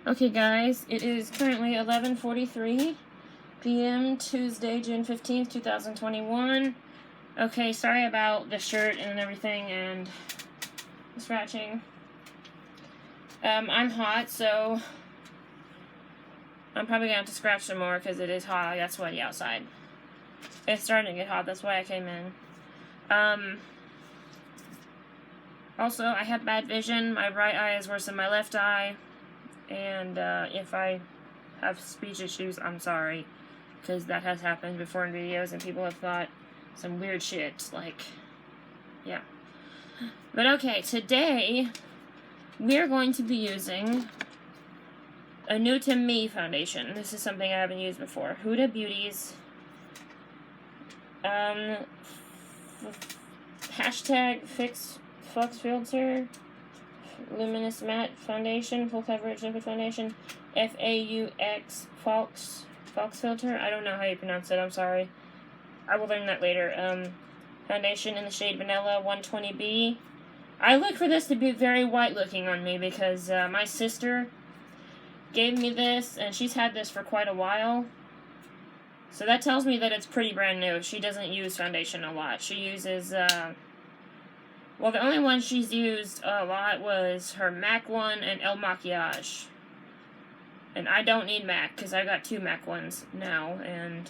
Okay guys, it is currently 11:43 p.m. Tuesday, June 15th, 2021. Okay, sorry about the shirt and everything and the scratching. I'm hot, so I'm probably gonna have to scratch some more because it is hot. I got sweaty outside. It's starting to get hot, that's why I came in. Also, I have bad vision. My right eye is worse than my left eye. And if I have speech issues, I'm sorry, because that has happened before in videos and people have thought some weird shit, like, yeah. But okay, today we're going to be using a new to me foundation. This is something I haven't used before. Huda Beauty's hashtag Flux Filter Luminous Matte Foundation, full coverage liquid foundation, FAUX Fox Filter. I don't know how you pronounce it, I'm sorry. I will learn that later. Foundation in the shade Vanilla 120B. I look for this to be very white looking on me because my sister gave me this and she's had this for quite a while. So that tells me that it's pretty brand new. She doesn't use foundation a lot. She uses, well, the only one she's used a lot was her MAC one and El Makiage. And I don't need MAC, because I got two MAC ones now, and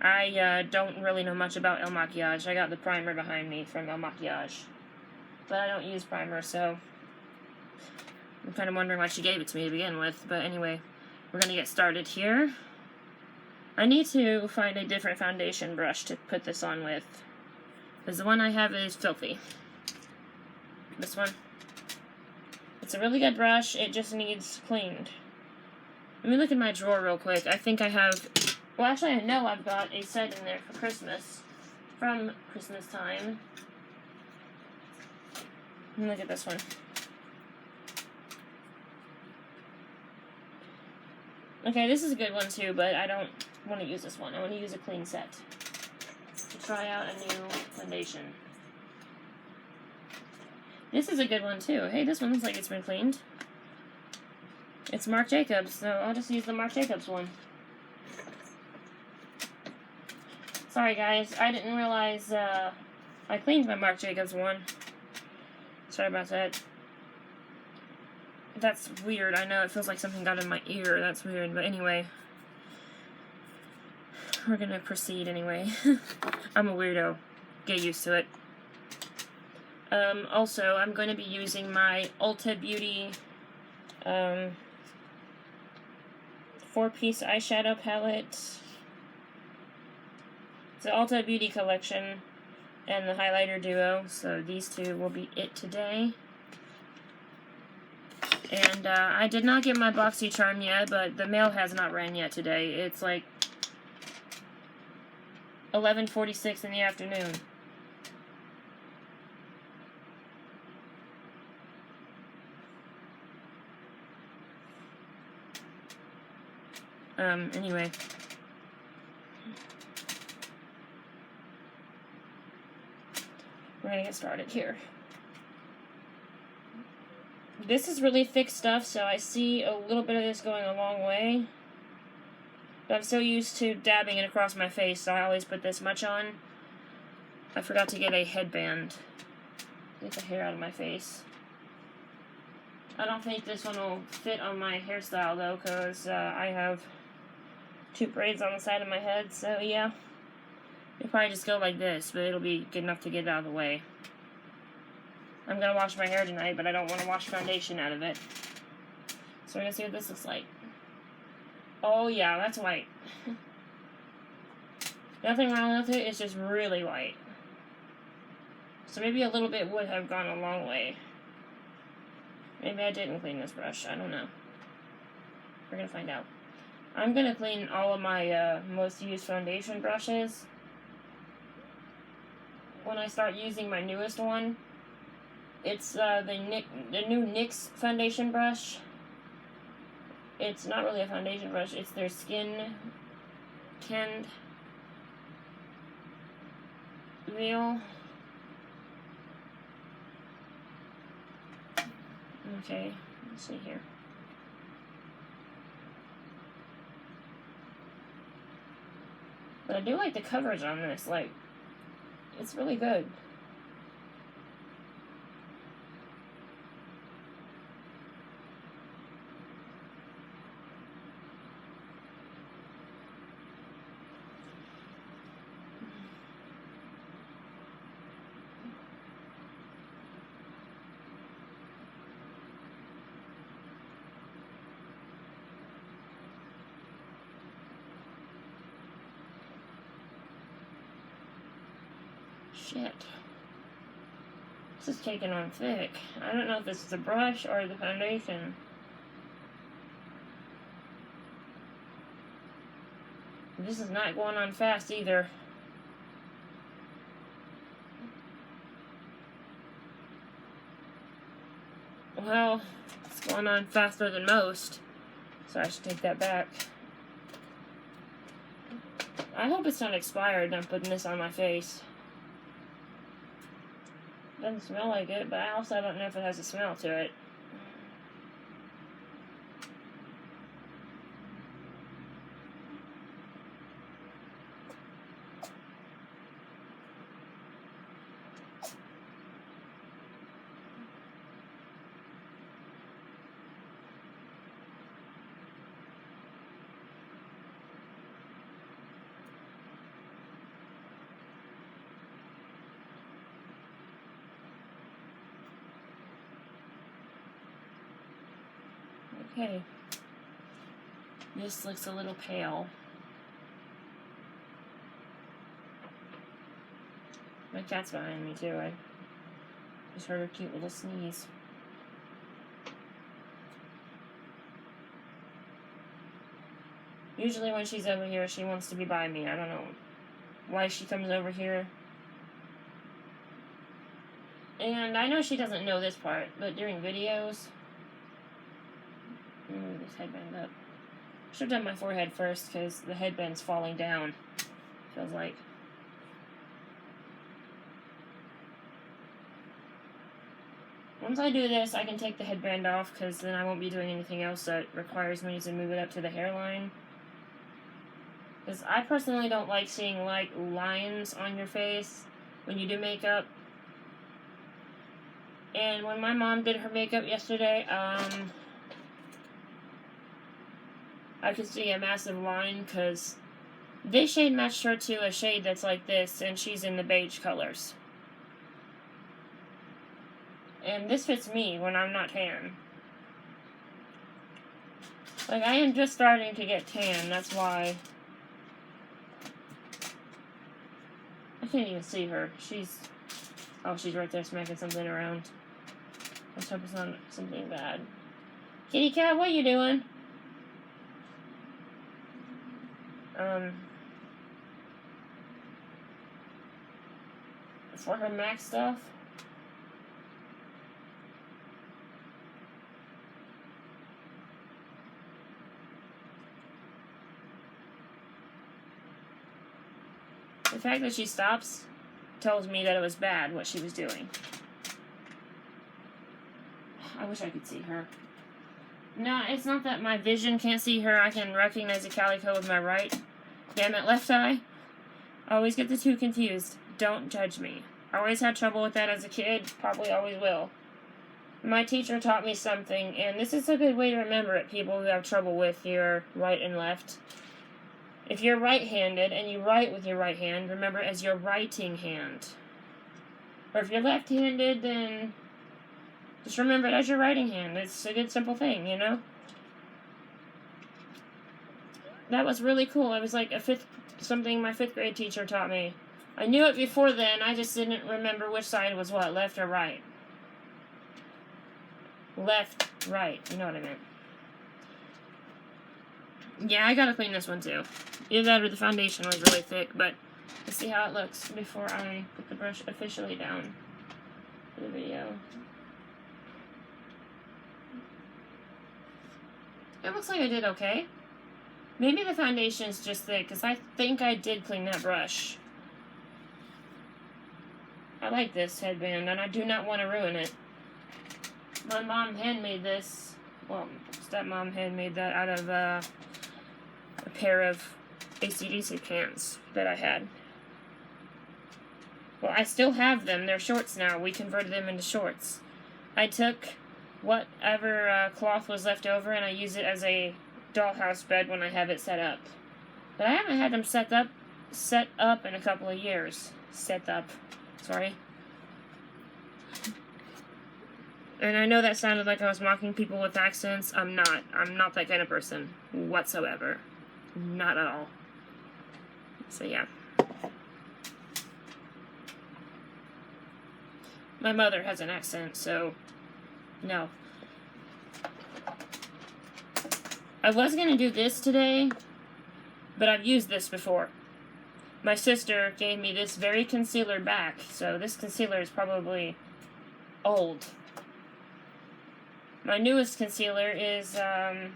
I don't really know much about El Makiage. I got the primer behind me from El Makiage. But I don't use primer, so I'm kind of wondering why she gave it to me to begin with. But anyway, we're going to get started here. I need to find a different foundation brush to put this on with, because the one I have is filthy. This one. It's a really good brush, it just needs cleaned. Let me look in my drawer real quick. I think I have, well actually I know I've got a set in there for Christmas, from Christmas time. Let me look at this one. Okay, this is a good one too, but I don't want to use this one. I want to use a clean set to try out a new foundation. This is a good one too. Hey, this one looks like it's been cleaned. It's Marc Jacobs, so I'll just use the Marc Jacobs one. Sorry guys, I didn't realize I cleaned my Marc Jacobs one. Sorry about that. That's weird. I know it feels like something got in my ear. That's weird, but anyway. We're gonna proceed anyway. I'm a weirdo. Get used to it. Also, I'm going to be using my Ulta Beauty 4-piece eyeshadow palette. It's the Ulta Beauty collection and the highlighter duo, so these two will be it today. And I did not get my BoxyCharm yet, but the mail has not ran yet today. It's like 11:46 in the afternoon. Anyway. We're gonna get started here. This is really thick stuff, so I see a little bit of this going a long way. But I'm so used to dabbing it across my face, so I always put this much on. I forgot to get a headband. Get the hair out of my face. I don't think this one will fit on my hairstyle, though, because I have two braids on the side of my head, so yeah. It'll probably just go like this, but it'll be good enough to get it out of the way. I'm gonna wash my hair tonight, but I don't want to wash foundation out of it. So we're gonna see what this looks like. Oh yeah, that's white. Nothing wrong with it, it's just really white. So maybe a little bit would have gone a long way. Maybe I didn't clean this brush, I don't know. We're gonna find out. I'm gonna clean all of my most used foundation brushes when I start using my newest one. It's the new NYX foundation brush. It's not really a foundation brush, it's their Skin Tend Veil. Okay, let's see here. But I do like the coverage on this. Like, it's really good. Shit. This is taking on thick. I don't know if this is the brush or the foundation. This is not going on fast either. Well, it's going on faster than most, so I should take that back. I hope it's not expired and I'm putting this on my face. Doesn't smell like it, but I also don't know if it has a smell to it. Okay. This looks a little pale. My cat's behind me too. I just heard her cute little sneeze. Usually when she's over here, she wants to be by me. I don't know why she comes over here. And I know she doesn't know this part, but during videos... Move this headband up. Should have done my forehead first because the headband's falling down. Feels like. Once I do this, I can take the headband off because then I won't be doing anything else that requires me to move it up to the hairline. Because I personally don't like seeing like lines on your face when you do makeup. And when my mom did her makeup yesterday, I could see a massive line because this shade matched her to a shade that's like this, and she's in the beige colors. And this fits me when I'm not tan. Like, I am just starting to get tan, that's why. I can't even see her. She's right there smacking something around. Let's hope it's not something bad. Kitty cat, what are you doing? For her MAC stuff. The fact that she stops tells me that it was bad what she was doing. I wish I could see her. No, it's not that my vision can't see her. I can recognize the calico with my right. Damn it, left eye. I always get the two confused. Don't judge me. I always had trouble with that as a kid. Probably always will. My teacher taught me something, and this is a good way to remember it, people who have trouble with your right and left. If you're right-handed and you write with your right hand, remember it as your writing hand. Or if you're left-handed, then just remember it as your writing hand. It's a good, simple thing, you know? That was really cool. It was like something my 5th grade teacher taught me. I knew it before then, I just didn't remember which side was what, left or right. Left, right, you know what I meant. Yeah, I gotta clean this one too. Either that or the foundation was really thick, but let's see how it looks before I put the brush officially down for the video. It looks like I did okay. Maybe the foundation is just thick, because I think I did clean that brush. I like this headband, and I do not want to ruin it. My mom handmade this. Well, stepmom handmade that out of a pair of AC/DC pants that I had. Well, I still have them. They're shorts now. We converted them into shorts. I took whatever cloth was left over and I use it as a dollhouse bed when I have it set up. But I haven't had them set up in a couple of years. Sorry. And I know that sounded like I was mocking people with accents. I'm not. I'm not that kind of person whatsoever. Not at all. So yeah. My mother has an accent, so no. I was gonna do this today, but I've used this before. My sister gave me this very concealer back, so this concealer is probably old. My newest concealer is the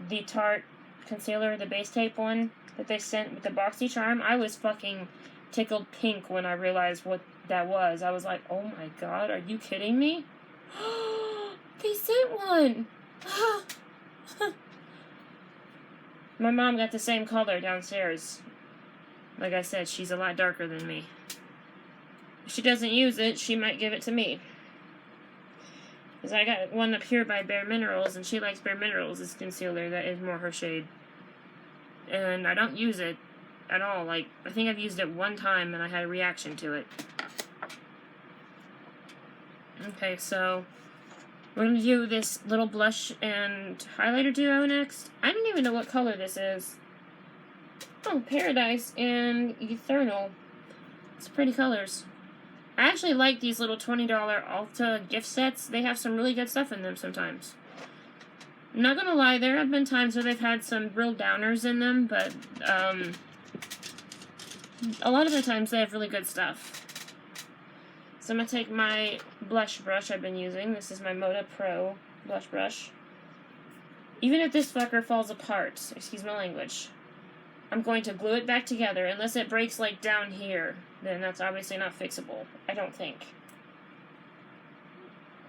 Tarte concealer, the base tape one that they sent with the BoxyCharm. I was fucking tickled pink when I realized what that was. I was like, oh my god, are you kidding me? They sent one! My mom got the same color downstairs. Like I said, she's a lot darker than me. If she doesn't use it, she might give it to me. Because I got one up here by Bare Minerals, and she likes Bare Minerals' concealer that is more her shade. And I don't use it at all. Like, I think I've used it one time, and I had a reaction to it. Okay, so we're going to do this little blush and highlighter duo next. I don't even know what color this is. Oh, Paradise and Eternal. It's pretty colors. I actually like these little $20 Ulta gift sets. They have some really good stuff in them sometimes. I'm not gonna lie, there have been times where they've had some real downers in them, but a lot of the times they have really good stuff. So I'm gonna take my blush brush I've been using. This is my Moda Pro blush brush. Even if this fucker falls apart, excuse my language, I'm going to glue it back together. Unless it breaks, like, down here, then that's obviously not fixable. I don't think.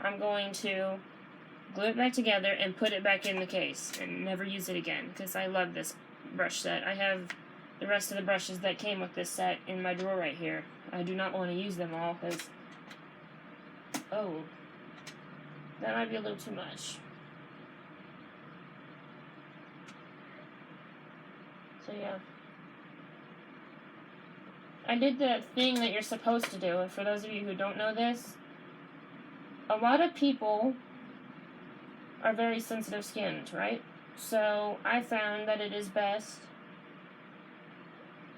I'm going to glue it back together and put it back in the case and never use it again, because I love this brush set. I have the rest of the brushes that came with this set in my drawer right here. I do not want to use them all, because... oh. That might be a little too much. So yeah. I did the thing that you're supposed to do, and for those of you who don't know this, a lot of people are very sensitive skinned, right? So I found that it is best,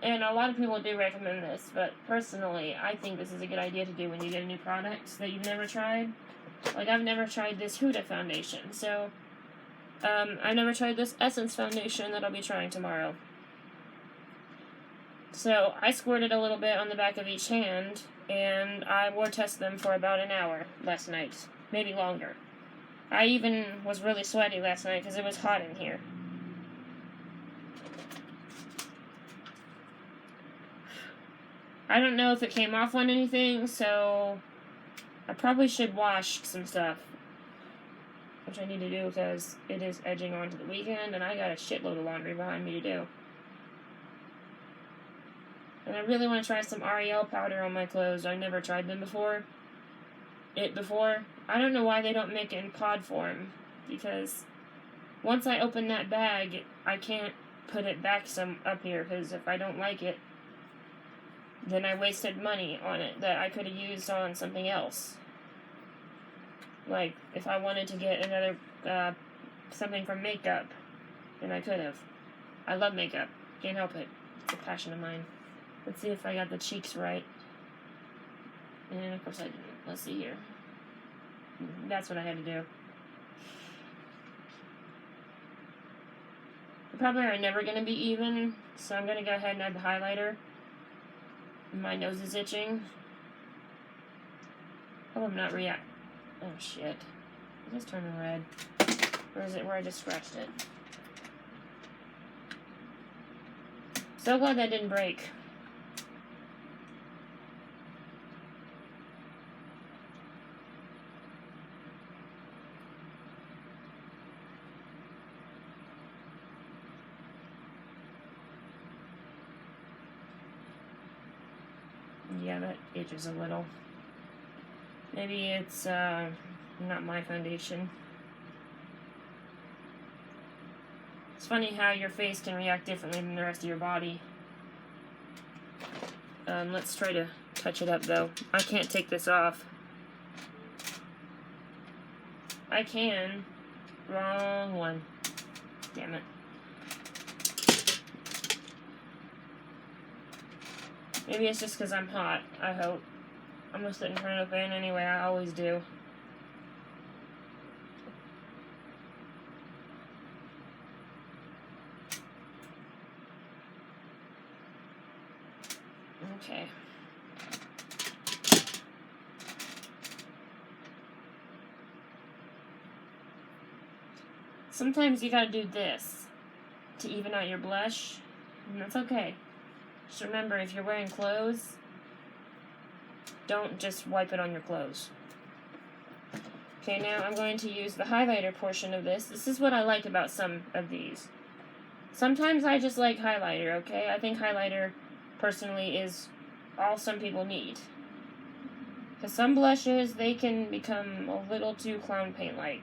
and a lot of people do recommend this, but personally, I think this is a good idea to do when you get a new product that you've never tried. Like, I've never tried this Huda foundation, so I've never tried this Essence foundation that I'll be trying tomorrow. So I squirted a little bit on the back of each hand, and I wore test them for about an hour last night, maybe longer. I even was really sweaty last night because it was hot in here. I don't know if it came off on anything, so I probably should wash some stuff, which I need to do because it is edging onto the weekend, and I got a shitload of laundry behind me to do. And I really want to try some Ariel powder on my clothes. I've never tried them before. I don't know why they don't make it in pod form, because once I open that bag, I can't put it back up here, because if I don't like it, then I wasted money on it that I could have used on something else. Like, if I wanted to get another, something from makeup, then I could have. I love makeup. Can't help it. It's a passion of mine. Let's see if I got the cheeks right. And of course I didn't. Let's see here. That's what I had to do. The probably are never going to be even, so I'm going to go ahead and add the highlighter. My nose is itching. Oh, I'm not react. Oh, shit. It just turned red. Or is it where I just scratched it? So glad that didn't break. Yeah, that itches a little. Maybe it's not my foundation. It's funny how your face can react differently than the rest of your body. Let's try to touch it up, though. I can't take this off. I can. Wrong one. Damn it. Maybe it's just because I'm hot, I hope. I'm gonna sit in front of a fan anyway, I always do. Okay. Sometimes you gotta do this to even out your blush, and that's okay. Just remember, if you're wearing clothes, don't just wipe it on your clothes. Okay, now I'm going to use the highlighter portion of this. This is what I like about some of these. Sometimes I just like highlighter, okay? I think highlighter, personally, is all some people need. Because some blushes, they can become a little too clown paint-like.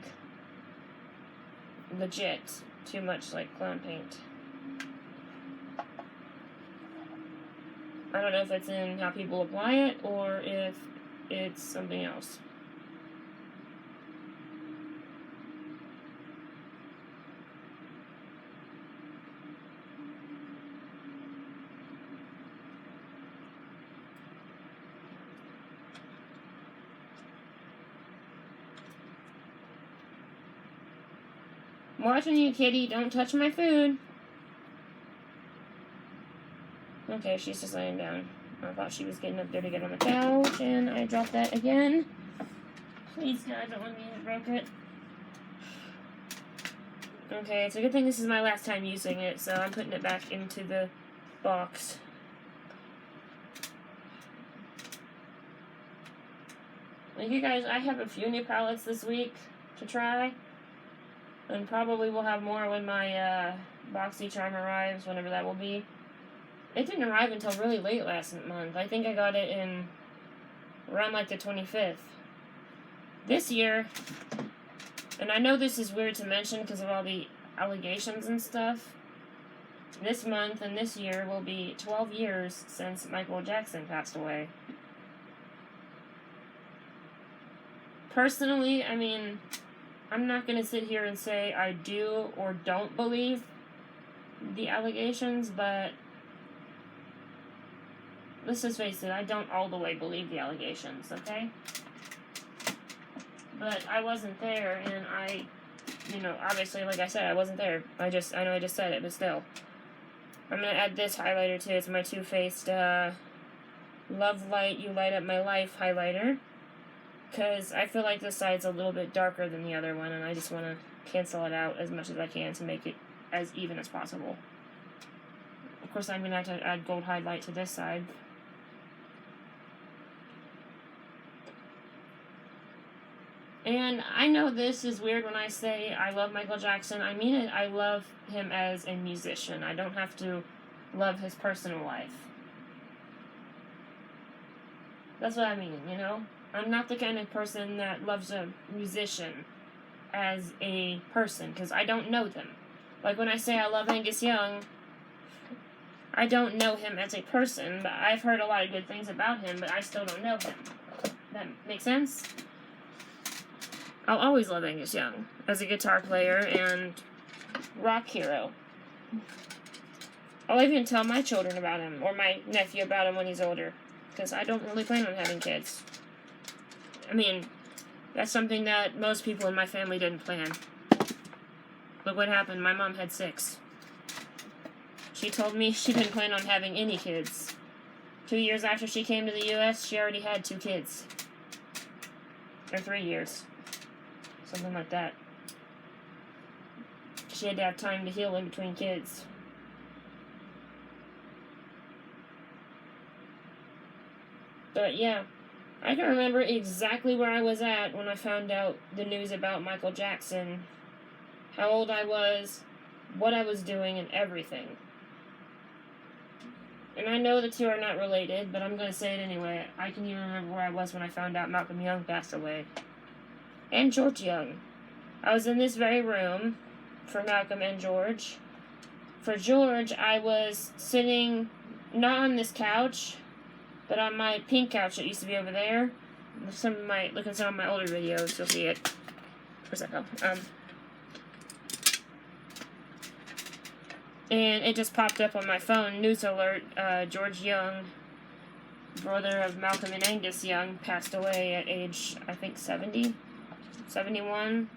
Legit. Too much like clown paint. I don't know if it's in how people apply it, or if it's something else. I'm watching you, kitty. Don't touch my food. Okay, she's just laying down. I thought she was getting up there to get on the couch, and I dropped that again. Please, God, don't let me have broke it. Okay, it's a good thing this is my last time using it, so I'm putting it back into the box. Like, you guys, I have a few new palettes this week to try. And probably we'll have more when my BoxyCharm arrives, whenever that will be. It didn't arrive until really late last month. I think I got it in around like the 25th. This year, and I know this is weird to mention because of all the allegations and stuff, this month and this year will be 12 years since Michael Jackson passed away. Personally, I mean, I'm not going to sit here and say I do or don't believe the allegations, but let's just face it, I don't all the way believe the allegations, okay? But I wasn't there, and obviously, like I said, I wasn't there. I know I just said it, but still. I'm going to add this highlighter, too. It's my Too Faced Love Light, You Light Up My Life highlighter. Because I feel like this side's a little bit darker than the other one, and I just want to cancel it out as much as I can to make it as even as possible. Of course, I'm going to have to add gold highlight to this side. And I know this is weird when I say I love Michael Jackson. I mean it. I love him as a musician. I don't have to love his personal life. That's what I mean, you know? I'm not the kind of person that loves a musician as a person, because I don't know them. Like when I say I love Angus Young, I don't know him as a person, but I've heard a lot of good things about him, but I still don't know him. That makes sense? I'll always love Angus Young as a guitar player and rock hero. I'll even tell my children about him, or my nephew about him when he's older, because I don't really plan on having kids. I mean, that's something that most people in my family didn't plan. Look what happened. My mom had 6. She told me she didn't plan on having any kids. 2 years after she came to the U.S., she already had 2 kids. Or 3 years. Something like that. She had to have time to heal in between kids. But yeah, I can remember exactly where I was at when I found out the news about Michael Jackson, how old I was, what I was doing, and everything. and I know the two are not related, but I'm going to say it anyway. I can even remember where I was when I found out Malcolm Young passed away. And George Young. I was in this very room for Malcolm and George. For George, I was sitting not on this couch, but on my pink couch that used to be over there. Look at some of my older videos, you'll see it. Where's that go? And it just popped up on my phone, news alert, George Young, brother of Malcolm and Angus Young, passed away at age, I think, 70? 71?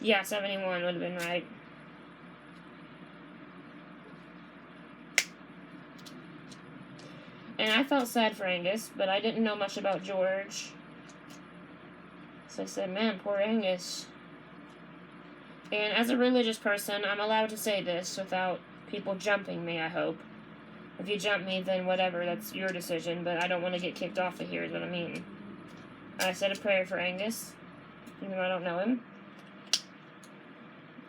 Yeah, 71 would have been right. And I felt sad for Angus, but I didn't know much about George. So I said, man, poor Angus. And as a religious person, I'm allowed to say this without people jumping me, I hope. If you jump me, then whatever, that's your decision, but I don't want to get kicked off of here, is what I mean. I said a prayer for Angus, even though I don't know him.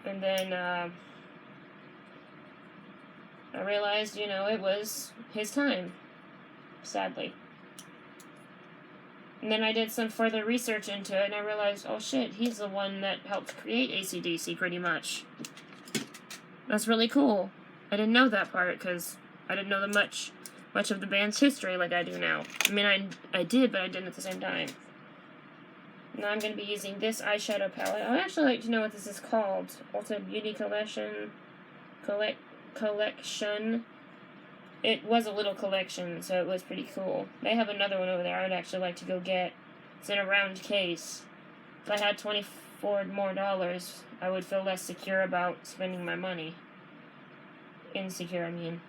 And then, I realized, it was his time, sadly. And then I did some further research into it, and I realized, oh shit, he's the one that helped create AC/DC, pretty much. That's really cool. I didn't know that part, because I didn't know much of the band's history like I do now. I mean, I did, but I didn't at the same time. Now I'm going to be using this eyeshadow palette. I would actually like to know what this is called. Ulta Beauty Collection. Collection. It was a little collection, so it was pretty cool. They have another one over there I would actually like to go get. It's in a round case. If I had $24 more, I would feel less secure about spending my money. Insecure, I mean.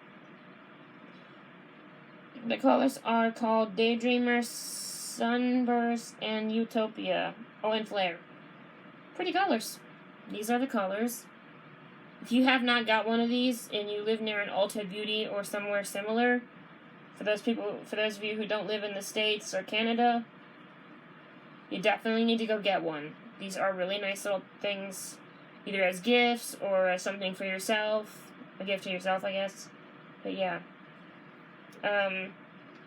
The colors are called Daydreamer, Sunburst, and Utopia. Oh, and Flare. Pretty colors. These are the colors. If you have not got one of these and you live near an Ulta Beauty or somewhere similar, for those of you who don't live in the States or Canada, you definitely need to go get one. These are really nice little things, either as gifts or as something for yourself. A gift to yourself, I guess. But yeah.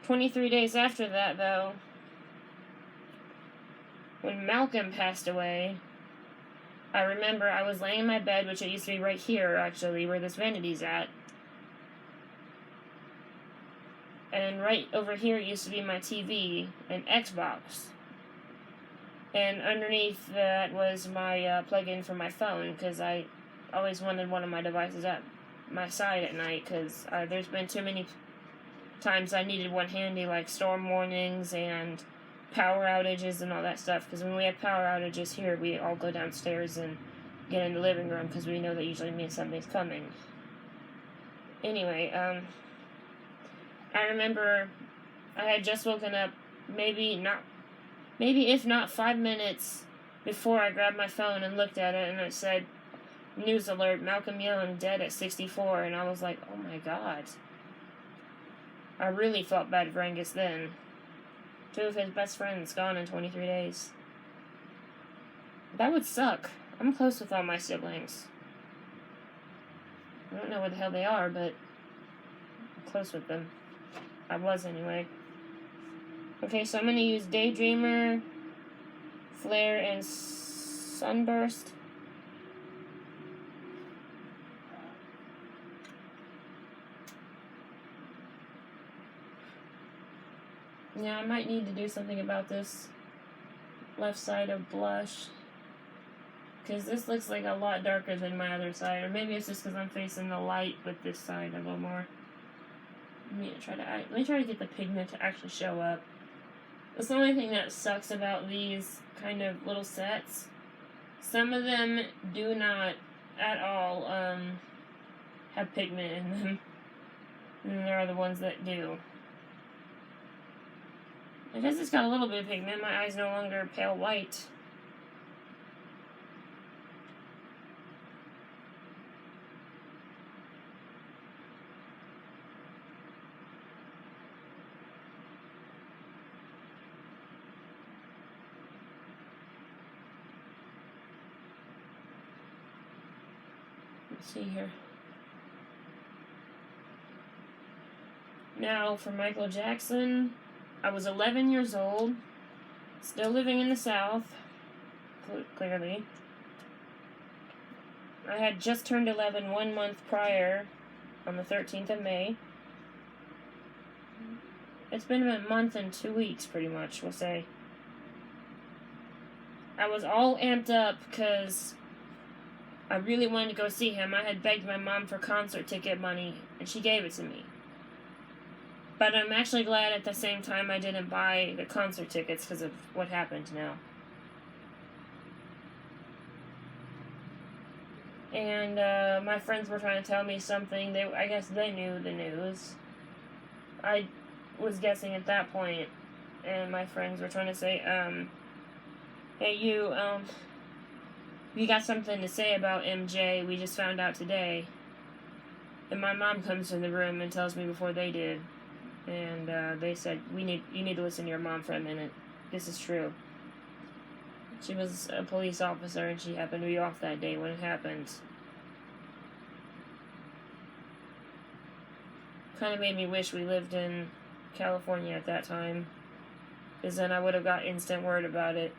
23 days after that, though, when Malcolm passed away, I remember I was laying in my bed, which it used to be right here, actually, where this vanity's at. And right over here used to be my TV and Xbox. And underneath that was my plug-in for my phone, because I always wanted one of my devices at my side at night, because there's been too many times I needed one handy, like storm warnings and power outages and all that stuff, because when we have power outages here, we all go downstairs and get in the living room, because we know that usually means something's coming. Anyway, I remember I had just woken up, maybe if not 5 minutes before I grabbed my phone and looked at it, and it said, news alert, Malcolm Young dead at 64, and I was like, oh my god. I really felt bad for Angus then. 2 of his best friends gone in 23 days. That would suck. I'm close with all my siblings. I don't know where the hell they are, but I'm close with them. I was anyway. Okay, so I'm going to use Daydreamer, Flare, and Sunburst. Yeah, I might need to do something about this left side of blush, because this looks like a lot darker than my other side, or maybe it's just because I'm facing the light with this side a little more. Let me try to get the pigment to actually show up. That's the only thing that sucks about these kind of little sets. Some of them do not at all have pigment in them, and there are the ones that do. Because it's got a little bit of pigment, my eye's no longer pale white. Let's see here. Now, for Michael Jackson, I was 11 years old, still living in the South, clearly. I had just turned 11 1 month prior, on the 13th of May. It's been a month and 2 weeks, pretty much, we'll say. I was all amped up because I really wanted to go see him. I had begged my mom for concert ticket money, and she gave it to me. But I'm actually glad at the same time I didn't buy the concert tickets because of what happened now. And my friends were trying to tell me something. I guess they knew the news. I was guessing at that point, and my friends were trying to say, hey, you got something to say about MJ. We just found out today. And my mom comes in the room and tells me before they did. And they said, you need to listen to your mom for a minute. This is true. She was a police officer, and she happened to be off that day when it happened. Kind of made me wish we lived in California at that time, because then I would have got instant word about it.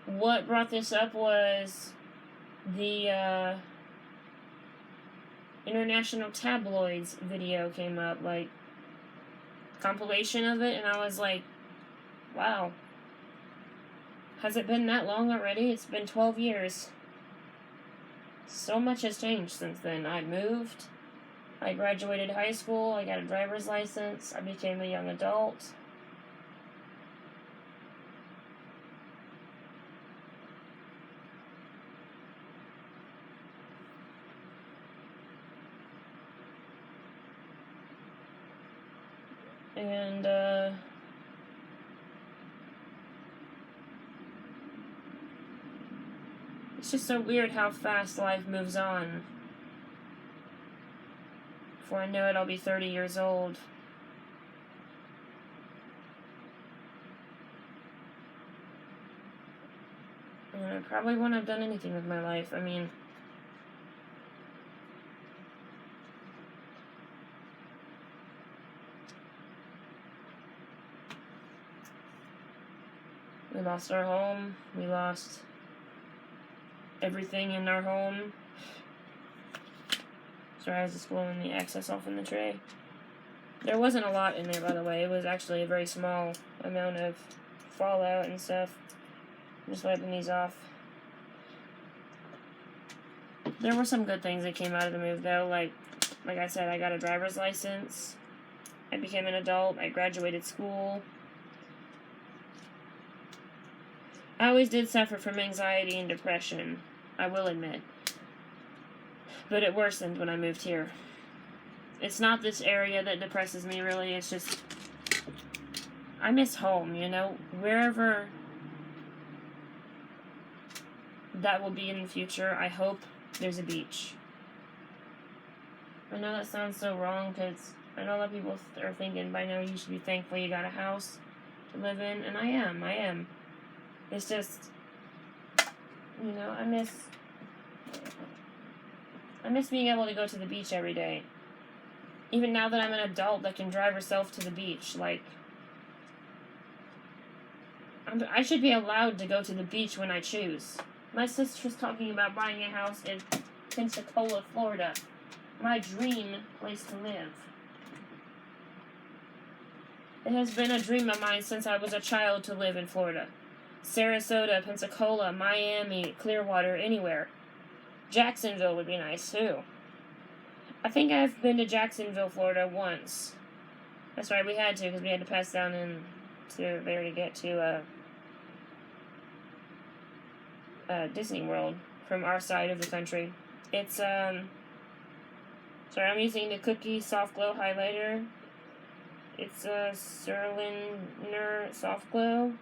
What brought this up was the International Tabloids video came up, like, compilation of it, and I was like, wow, has it been that long already? It's been 12 years. So much has changed since then. I moved, I graduated high school, I got a driver's license, I became a young adult. And, it's just so weird how fast life moves on. Before I know it, I'll be 30 years old. And I probably wouldn't have done anything with my life. I mean, we lost our home. We lost everything in our home. Sorry, I was just blowing the excess off in the tray. There wasn't a lot in there, by the way. It was actually a very small amount of fallout and stuff. I'm just wiping these off. There were some good things that came out of the move, though. Like I said, I got a driver's license. I became an adult. I graduated school. I always did suffer from anxiety and depression, I will admit. But it worsened when I moved here. It's not this area that depresses me, really. It's just, I miss home, you know? Wherever that will be in the future, I hope there's a beach. I know that sounds so wrong, because I know a lot of people are thinking by now you should be thankful you got a house to live in, and I am. It's just, you know, I miss being able to go to the beach every day. Even now that I'm an adult that can drive herself to the beach, like, I should be allowed to go to the beach when I choose. My sister's talking about buying a house in Pensacola, Florida. My dream place to live. It has been a dream of mine since I was a child to live in Florida. Sarasota, Pensacola, Miami, Clearwater, anywhere. Jacksonville would be nice, too. I think I've been to Jacksonville, Florida once. That's right, we had to, because we had to pass down into there to get to Disney World from our side of the country. It's, sorry, I'm using the Cookie Soft Glow Highlighter. It's a Cerliner Soft Glow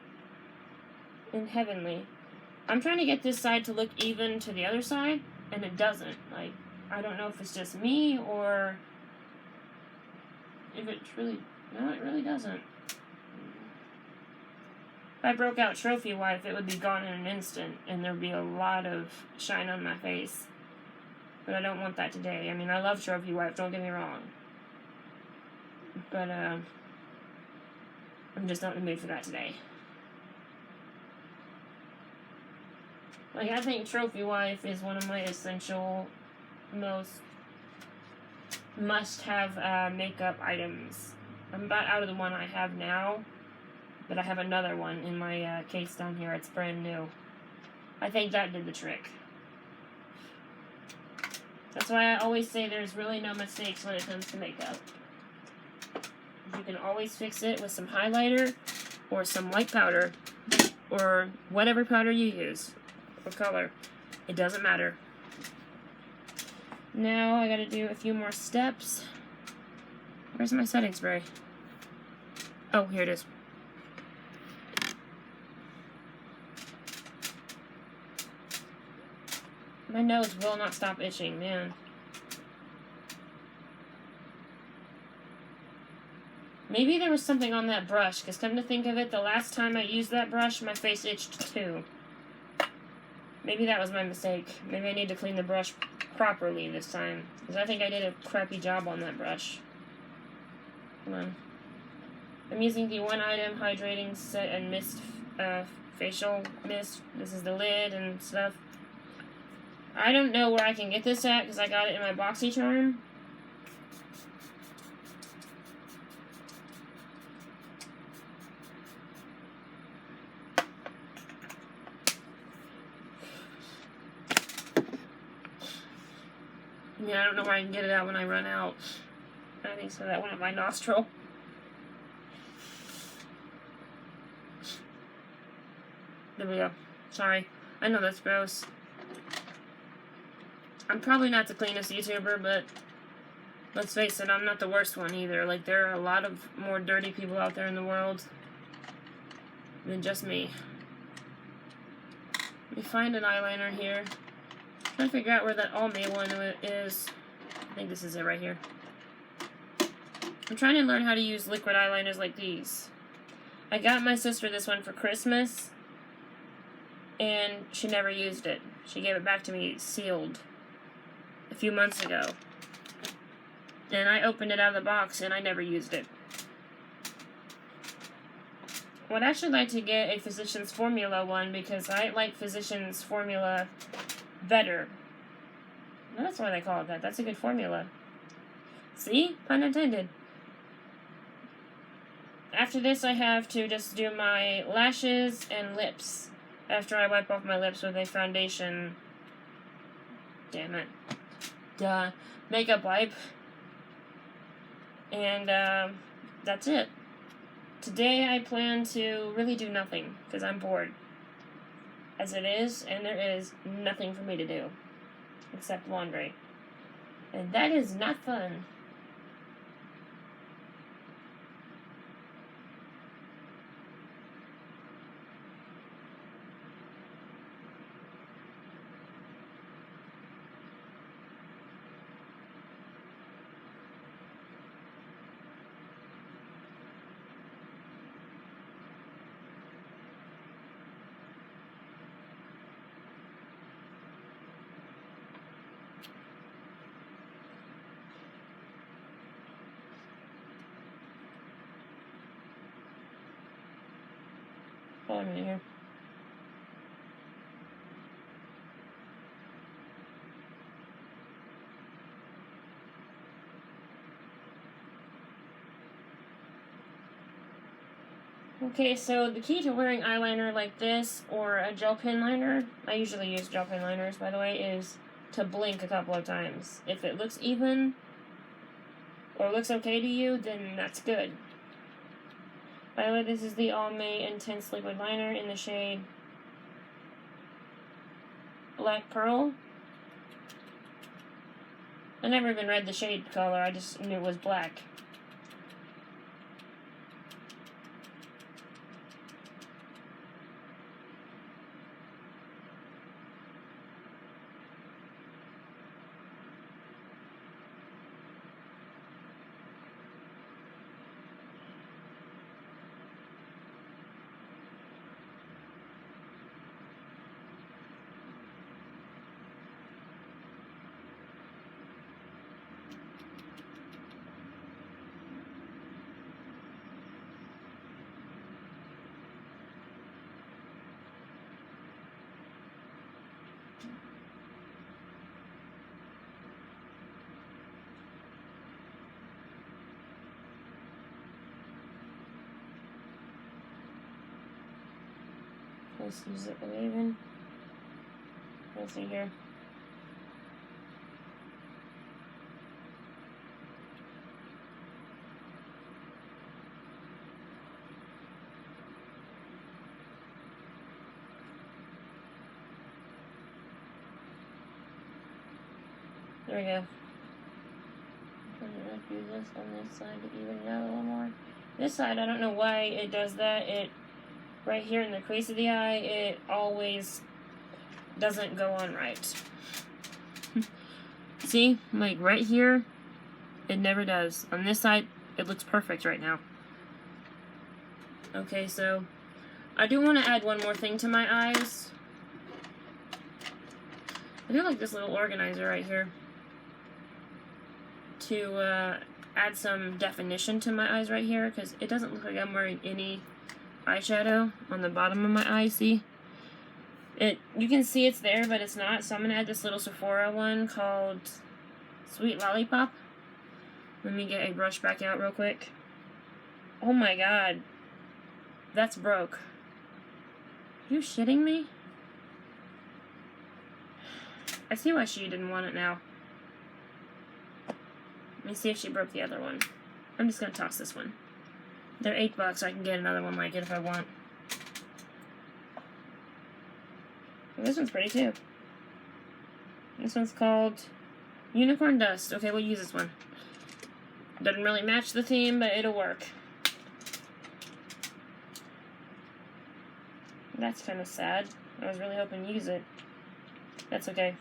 in Heavenly. I'm trying to get this side to look even to the other side, and it doesn't. Like, I don't know if it's just me, or if it's really... No, it really doesn't. If I broke out Trophy Wife, it would be gone in an instant, and there'd be a lot of shine on my face. but I don't want that today. I mean, I love Trophy Wife, don't get me wrong. But, I'm just not in the mood for that today. Like, I think Trophy Wife is one of my essential, most must-have makeup items. I'm about out of the one I have now, but I have another one in my case down here. It's brand new. I think that did the trick. That's why I always say there's really no mistakes when it comes to makeup. You can always fix it with some highlighter or some white powder or whatever powder you use or color. It doesn't matter. Now I gotta do a few more steps. Where's my setting spray? Oh, here it is. My nose will not stop itching, man. Maybe there was something on that brush, because come to think of it, the last time I used that brush, my face itched too. Maybe that was my mistake. Maybe I need to clean the brush properly this time, because I think I did a crappy job on that brush. Come on. I'm using the One Item Hydrating Set and Mist Facial Mist. This is the lid and stuff. I don't know where I can get this at, because I got it in my BoxyCharm. Yeah, I don't know where I can get it out when I run out. I think so. That went up my nostril. There we go. Sorry. I know that's gross. I'm probably not the cleanest YouTuber, but let's face it, I'm not the worst one either. Like, there are a lot of more dirty people out there in the world than just me. Let me find an eyeliner here. I'm trying to figure out where that Almay one is. I think this is it right here. I'm trying to learn how to use liquid eyeliners like these. I got my sister this one for Christmas, and she never used it. She gave it back to me sealed a few months ago. And I opened it out of the box, and I never used it. I would actually like to get a Physicians Formula one, because I like Physicians Formula better. No, that's why they call it that. That's a good formula. See? Pun intended. After this, I have to just do my lashes and lips. After I wipe off my lips with a foundation. Damn it. Duh. Makeup wipe. And, that's it. Today, I plan to really do nothing, because I'm bored. As it is, and there is nothing for me to do. Except laundry. And that is not fun. Hold on a minute here. Okay, so the key to wearing eyeliner like this or a gel pen liner, I usually use gel pen liners, by the way, is to blink a couple of times. If it looks even or looks okay to you, then that's good. By the way, this is the Almay Intense Liquid Liner in the shade Black Pearl. I never even read the shade color, I just knew it was black. Let's use it even. Let's see here. There we go. I'm gonna do this on this side to even it out a little more. This side, I don't know why it does that. It right here in the crease of the eye, it always doesn't go on right. See, like right here, it never does. On this side, it looks perfect right now. Okay, so I do want to add one more thing to my eyes. I do like this little organizer right here to add some definition to my eyes right here, because it doesn't look like I'm wearing any eyeshadow on the bottom of my eye. See? You can see it's there, but it's not. So I'm going to add this little Sephora one called Sweet Lollipop. Let me get a brush back out real quick. Oh my god. That's broke. Are you shitting me? I see why she didn't want it now. Let me see if she broke the other one. I'm just going to toss this one. They're $8. I can get another one like it if I want. And this one's pretty too. This one's called Unicorn Dust. Okay, we'll use this one. Doesn't really match the theme, but it'll work. That's kind of sad. I was really hoping to use it. That's okay.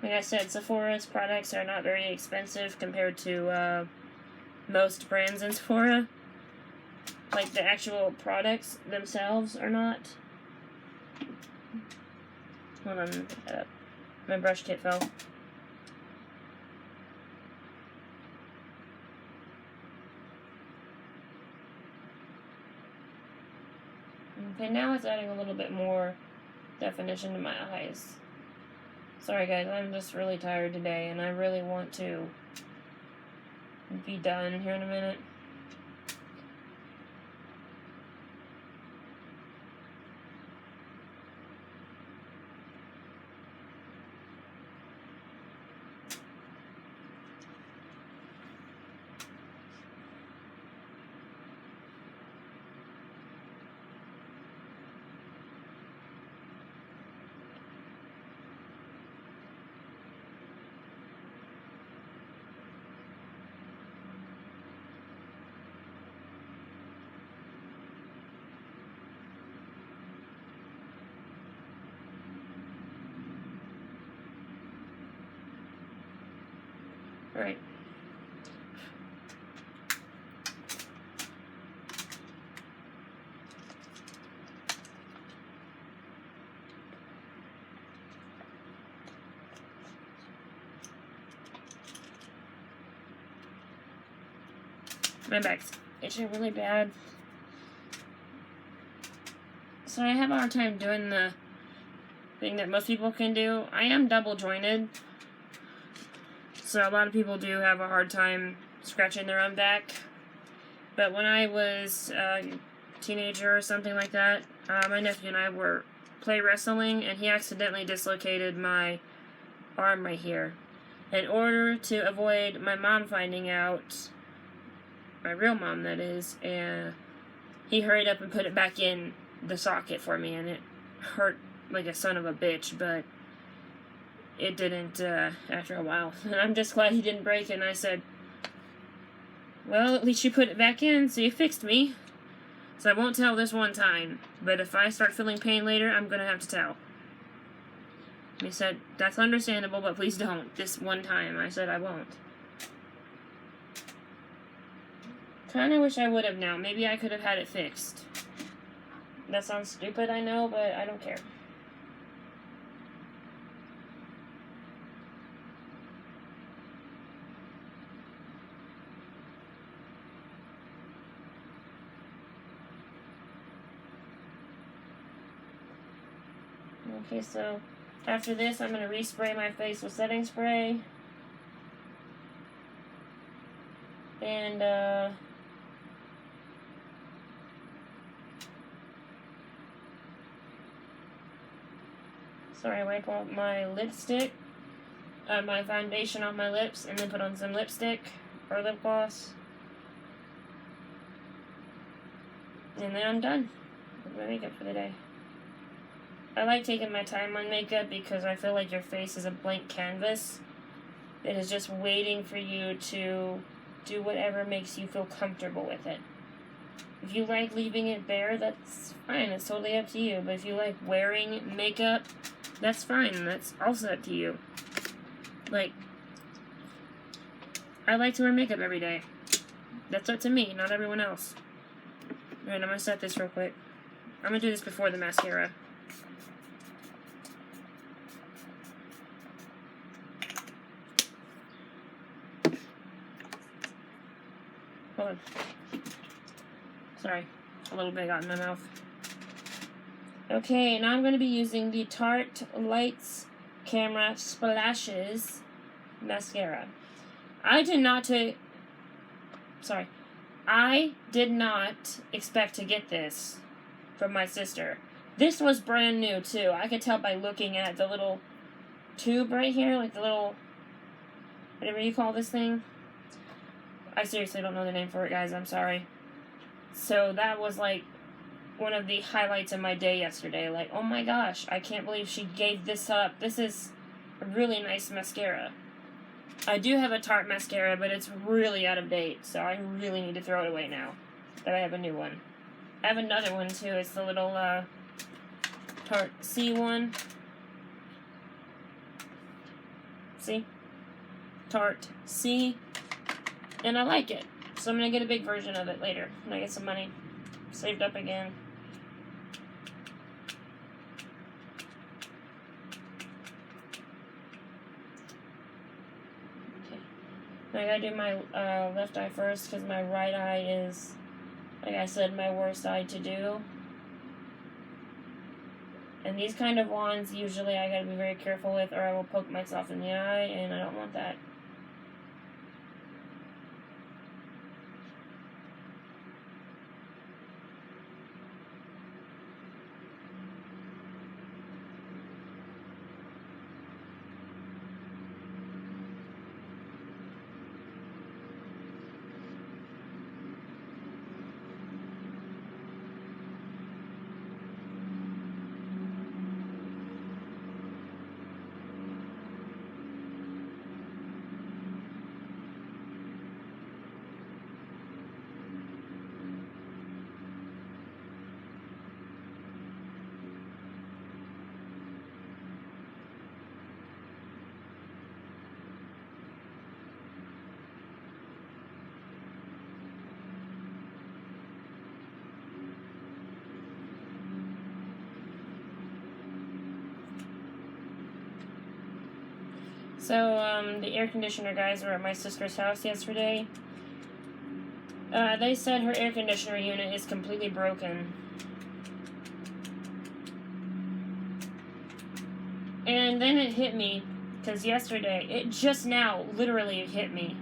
Like I said, Sephora's products are not very expensive compared to most brands in Sephora. Like, the actual products themselves are not. Hold on, my brush tip fell. Okay, now it's adding a little bit more definition to my eyes. Sorry guys, I'm just really tired today, and I really want to be done here in a minute. Alright. My back's itching really bad. So I have a hard time doing the thing that most people can do. I am double jointed. So a lot of people do have a hard time scratching their own back. But when I was a teenager or something like that, my nephew and I were play wrestling, and he accidentally dislocated my arm right here. In order to avoid my mom finding out, my real mom that is, and he hurried up and put it back in the socket for me, and it hurt like a son of a bitch, but it didn't after a while. And I'm just glad he didn't break it. And I said, well, at least you put it back in, so you fixed me. So I won't tell this one time, but if I start feeling pain later, I'm going to have to tell. He said, that's understandable, but please don't. This one time. I said, I won't. Kinda wish I would have now. Maybe I could have had it fixed. That sounds stupid, I know, but I don't care. Okay, so after this, I'm going to respray my face with setting spray. And, Sorry, wipe off my lipstick, my foundation on my lips, and then put on some lipstick or lip gloss. And then I'm done with my makeup for the day. I like taking my time on makeup because I feel like your face is a blank canvas that is just waiting for you to do whatever makes you feel comfortable with it. If you like leaving it bare, that's fine. It's totally up to you. But if you like wearing makeup, that's fine. That's also up to you. Like, I like to wear makeup every day. That's up to me, not everyone else. Alright, I'm gonna set this real quick. I'm gonna do this before the mascara. Hold on. Sorry, a little bit got in my mouth. Okay, now I'm going to be using the Tarte Lights Camera Splashes mascara. I did not expect to get this from my sister. This was brand new too. I could tell by looking at the little tube right here, like the little, whatever you call this thing. I seriously don't know the name for it, guys. I'm sorry. So that was like one of the highlights of my day yesterday. Like, oh my gosh, I can't believe she gave this up. This is a really nice mascara. I do have a Tarte mascara, but it's really out of date, so I really need to throw it away now that I have a new one. I have another one too. It's the little Tarte C one. See? Tarte C. And I like it. So I'm going to get a big version of it later when I get some money saved up again. Okay. Now I gotta do my left eye first because my right eye is, like I said, my worst eye to do. And these kind of wands, usually I gotta be very careful with or I will poke myself in the eye, and I don't want that. So, the air conditioner guys were at my sister's house yesterday. They said her air conditioner unit is completely broken. And then it hit me, because yesterday, it just now literally hit me.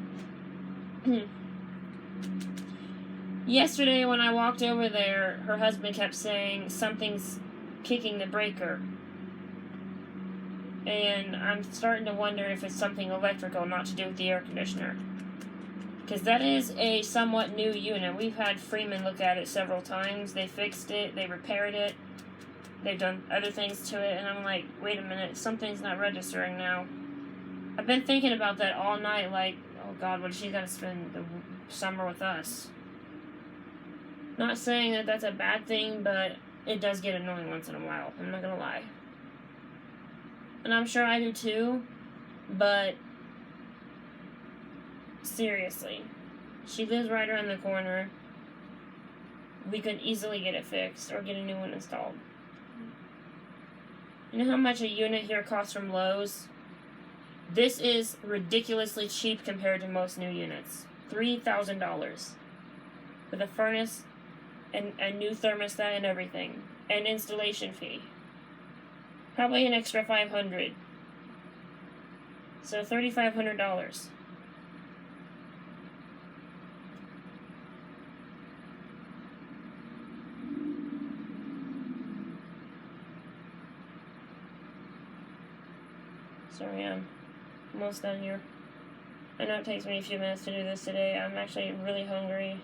Yesterday when I walked over there, her husband kept saying something's kicking the breaker. And I'm starting to wonder if it's something electrical, not to do with the air conditioner. Because that is a somewhat new unit. We've had Freeman look at it several times. They fixed it, they repaired it, they've done other things to it, and I'm like, wait a minute, something's not registering now. I've been thinking about that all night, like, oh god, what if she's got to spend the summer with us? Not saying that that's a bad thing, but it does get annoying once in a while, I'm not gonna lie. And I'm sure I do too, but seriously, she lives right around the corner. We could easily get it fixed or get a new one installed. You know how much a unit here costs from Lowe's? This is ridiculously cheap compared to most new units. $3,000 with a furnace and a new thermostat and everything, and installation fee. Probably an extra $500. So $3,500. Sorry, I'm almost done here. I know it takes me a few minutes to do this today. I'm actually really hungry.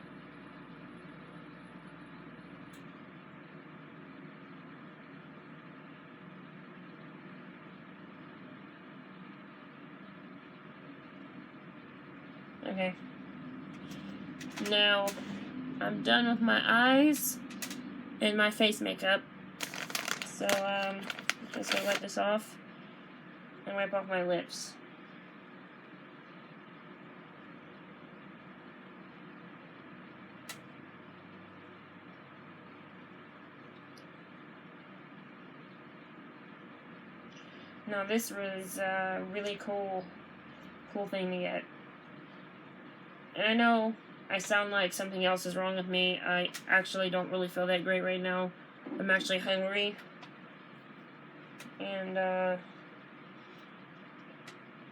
Okay. Now, I'm done with my eyes and my face makeup. So, I'm just gonna wipe this off and wipe off my lips. Now, this was a really cool thing to get. And I know I sound like something else is wrong with me. I actually don't really feel that great right now. I'm actually hungry. And,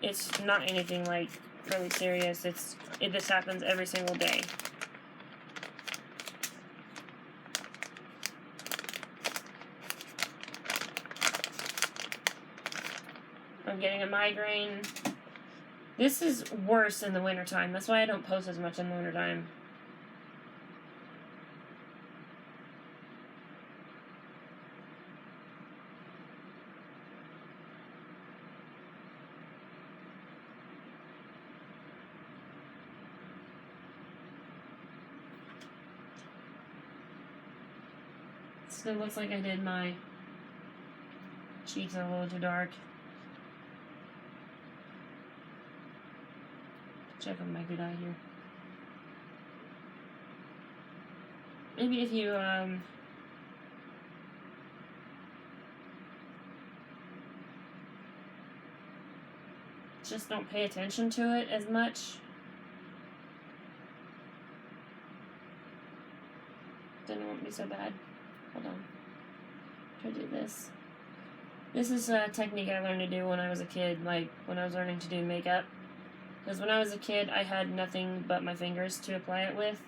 it's not anything, like, really serious. This happens every single day. I'm getting a migraine. This is worse in the wintertime. That's why I don't post as much in the wintertime. Still looks like I did my cheeks a little too dark. Check on my good eye here. Maybe if you, just don't pay attention to it as much. Then it won't be so bad. Hold on. Try to do this. This is a technique I learned to do when I was a kid, like when I was learning to do makeup. Because when I was a kid, I had nothing but my fingers to apply it with.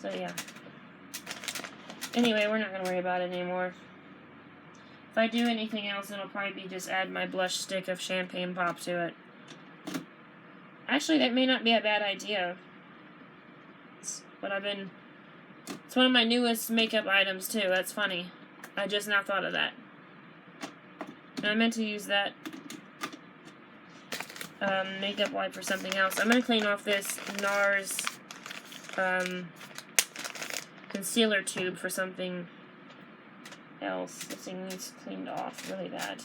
So yeah. Anyway, we're not going to worry about it anymore. If I do anything else, it'll probably be just add my blush stick of champagne pop to it. Actually, that may not be a bad idea. It's one of my newest makeup items, too. That's funny. I just now thought of that. And I meant to use that makeup wipe for something else. I'm going to clean off this NARS concealer tube for something else. This thing needs cleaned off really bad.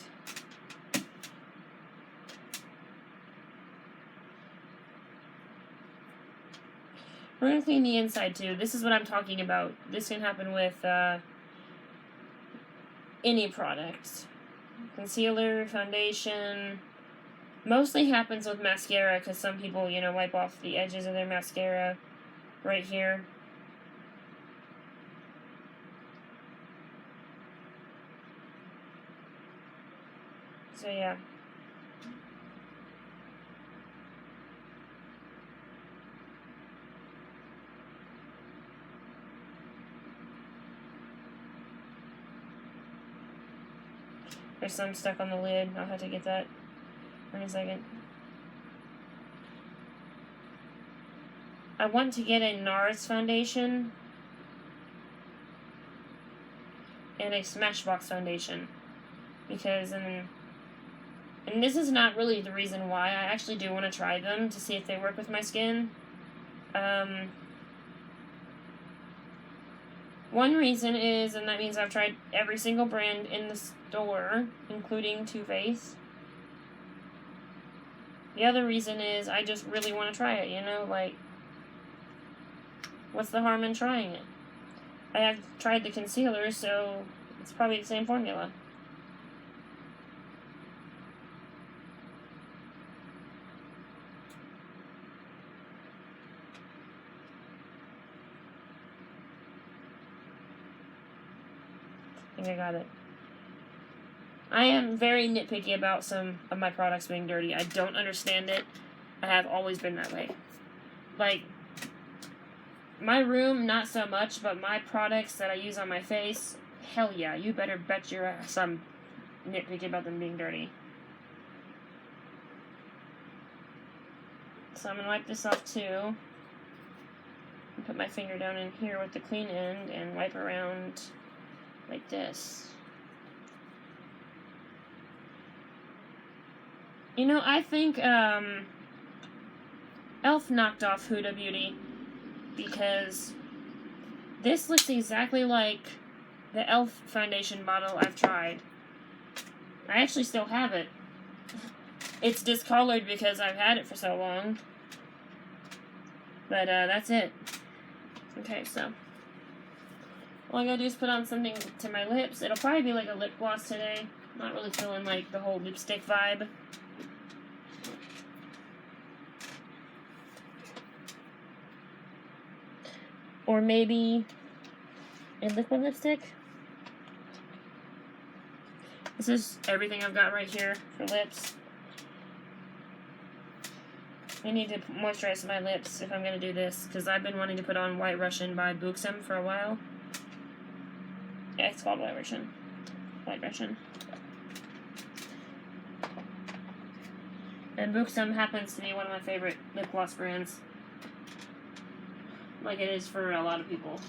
We're going to clean the inside too. This is what I'm talking about. This can happen with any product. Concealer, foundation. Mostly happens with mascara because some people, you know, wipe off the edges of their mascara right here. So yeah. There's some stuck on the lid. I'll have to get that in a second. I want to get a NARS foundation and a Smashbox foundation. Because, and this is not really the reason why. I actually do want to try them to see if they work with my skin. One reason is, and that means I've tried every single brand in the store, including Too Faced. The other reason is I just really want to try it, you know, like, what's the harm in trying it? I have tried the concealer, so it's probably the same formula. I think I got it. I am very nitpicky about some of my products being dirty. I don't understand it. I have always been that way. Like, My room, not so much, but my products that I use on my face, hell yeah, you better bet your ass I'm nitpicky about them being dirty. So I'm going to wipe this off too. And put my finger down in here with the clean end and wipe around like this. You know, I think e.l.f. knocked off Huda Beauty because this looks exactly like the e.l.f. foundation bottle I've tried. I actually still have it. It's discolored because I've had it for so long. But that's it. Okay, so all I gotta do is put on something to my lips. It'll probably be like a lip gloss today. Not really feeling like the whole lipstick vibe. Or maybe a liquid lipstick. This is everything I've got right here for lips. I need to moisturize my lips if I'm going to do this, because I've been wanting to put on White Russian by Buxom for a while. Yeah, it's called White Russian. White Russian. And Buxom happens to be one of my favorite lip gloss brands. Like it is for a lot of people.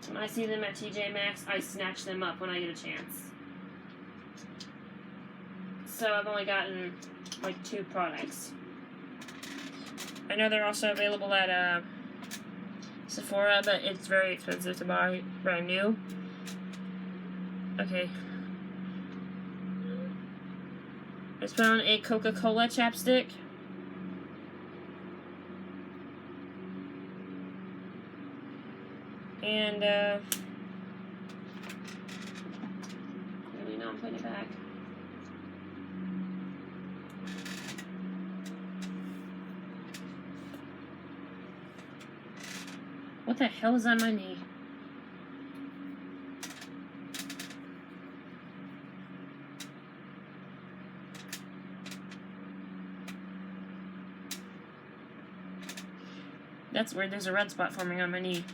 When I see them at TJ Maxx, I snatch them up when I get a chance. So I've only gotten like 2 products. I know they're also available at Sephora, but it's very expensive to buy brand new. Okay. Let's put on a Coca-Cola chapstick. And, really now I'm putting it back. What the hell is on my knee? That's weird, there's a red spot forming on my knee.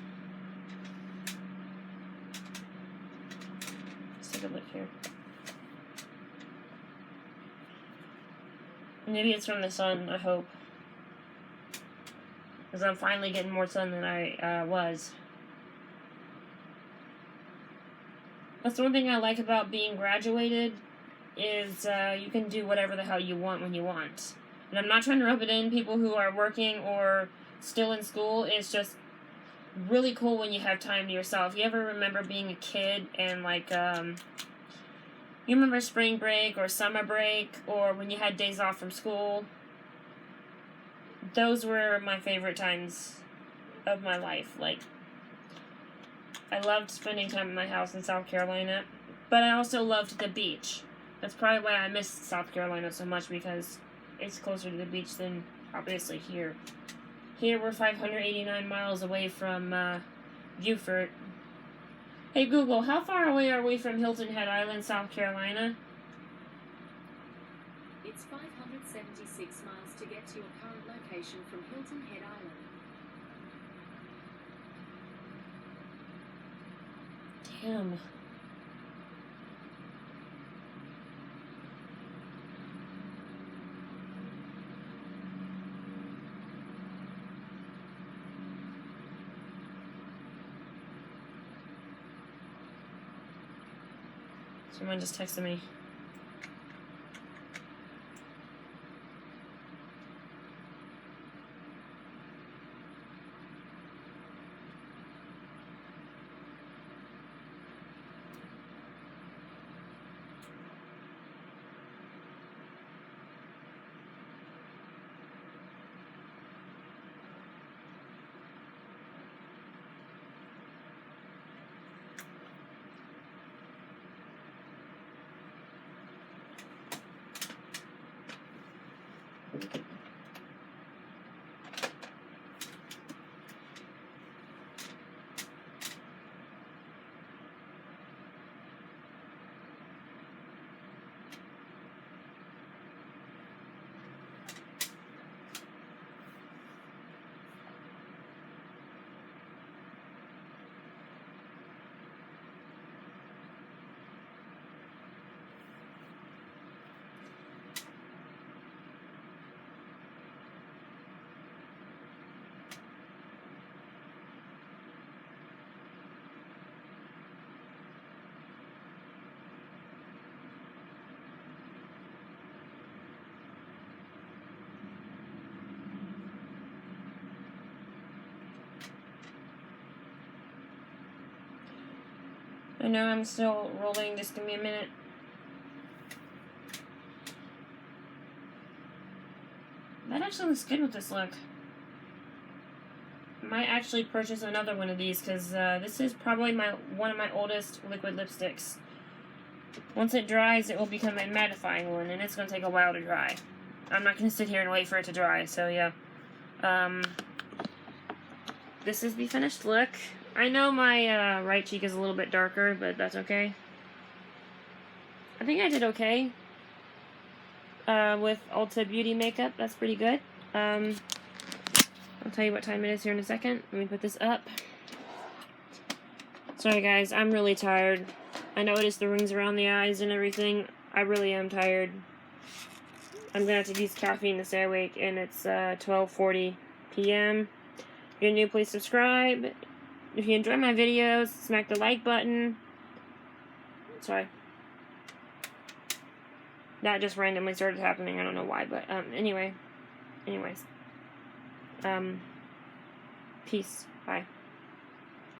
Let's take a look here. Maybe it's from the sun, I hope. Because I'm finally getting more sun than I was. That's the one thing I like about being graduated, is you can do whatever the hell you want when you want. And I'm not trying to rub it in people who are working or still in school. It's just really cool when you have time to yourself. You ever remember being a kid and like, you remember spring break or summer break or when you had days off from school? Those were my favorite times of my life. Like, I loved spending time in my house in South Carolina, but I also loved the beach. That's probably why I miss South Carolina so much, because it's closer to the beach than, obviously, here. Here, we're 589 miles away from Beaufort. Hey, Google, how far away are we from Hilton Head Island, South Carolina? It's 576 miles to get to your current location from Hilton Head Island. Damn. Someone just texted me. I know I'm still rolling, just give me a minute. That actually looks good with this look. Might actually purchase another one of these because this is probably one of my oldest liquid lipsticks. Once it dries, it will become a mattifying one, and it's going to take a while to dry. I'm not going to sit here and wait for it to dry, so yeah. This is the finished look. I know my right cheek is a little bit darker, but that's okay. I think I did okay with Ulta Beauty makeup. That's pretty good. I'll tell you what time it is here in a second. Let me put this up. Sorry guys, I'm really tired. I noticed the rings around the eyes and everything. I really am tired. I'm gonna have to use caffeine to stay awake, and it's 12:40 p.m. If you're new, please subscribe. If you enjoy my videos, smack the like button. Sorry. That just randomly started happening. I don't know why, but anyways. Peace. Bye.